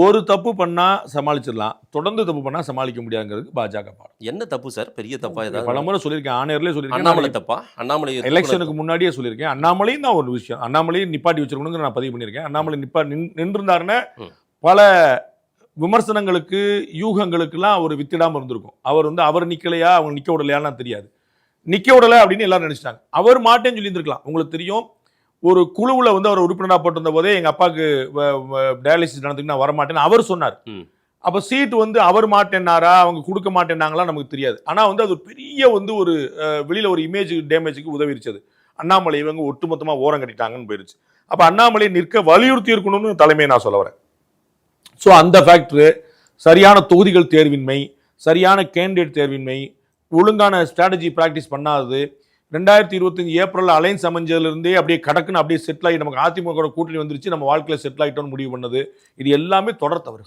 ஒரு தப்பு பண்ணா சமாளிச்சிடலாம், தொடர்ந்து தப்பு பண்ணா சமாளிக்க முடியாதுங்கிறதுக்கு பாஜக பாடம். என்ன தப்பு சார்? பெரிய தப்பா ஏதாவது? பலமுறை சொல்லியிருக்கேன், ஆணையர்லேயே சொல்லியிருக்கேன். அண்ணாமலை தப்பா? அண்ணாமலை எலெக்ஷனுக்கு முன்னாடியே சொல்லியிருக்கேன். அண்ணாமலையும் தான் ஒரு விஷயம், அண்ணாமலையும் நிப்பாட்டி வச்சிருக்கணுங்கிற நான் பதிவு பண்ணியிருக்கேன். அண்ணாமலை நின்றிருந்தாருன்னா பல விமர்சனங்களுக்கு யூகங்களுக்கெல்லாம் அவர் வித்திடாம இருந்திருக்கும். அவர் நிக்கலையா, அவங்க நிக்க விடலையான்னு தெரியாது. நிக்க விடலை அப்படின்னு எல்லாரும் நினைச்சிட்டாங்க. அவர் மாட்டேன்னு சொல்லி இருந்திருக்கலாம். உங்களுக்கு தெரியும், ஒரு குழுவில் அவர் உறுப்பினராக போட்டிருந்த போதே எங்க அப்பாவுக்கு டயாலிசிஸ் நடந்துக்கு நான் வரமாட்டேன்னு அவர் சொன்னார். அப்ப சீட் அவர் மாட்டேன்னாரா, அவங்க கொடுக்க மாட்டேன்னாங்களா நமக்கு தெரியாது. ஆனா அது பெரிய ஒரு வெளியில ஒரு இமேஜ் டேமேஜுக்கு உதவிச்சது. அண்ணாமலை இவங்க ஒட்டுமொத்தமா ஓரம் கட்டிட்டாங்கன்னு போயிருச்சு. அப்ப அண்ணாமலை நிற்க வலியுறுத்தி இருக்கணும்னு தலைமையை நான் சொல்ல வரேன். ஸோ அந்த ஃபேக்டர், சரியான தொகுதிகள் தேர்வின்மை, சரியான கேண்டிடேட் தேர்வின்மை, ஒழுங்கான ஸ்ட்ராட்டஜி பிராக்டிஸ் பண்ணாதது, 2025 ஏப்ரல் அலைன்ஸ் அமைஞ்சதுலேருந்தே அப்படியே கடக்குன்னு அப்படியே செட்டில் ஆகி நமக்கு அதிமுக கூட்டணி வந்துருச்சு, நம்ம வாழ்க்கையில் செட்டில் ஆகிட்டோம்னு முடிவு பண்ணது, இது எல்லாமே தொடர் தவறு.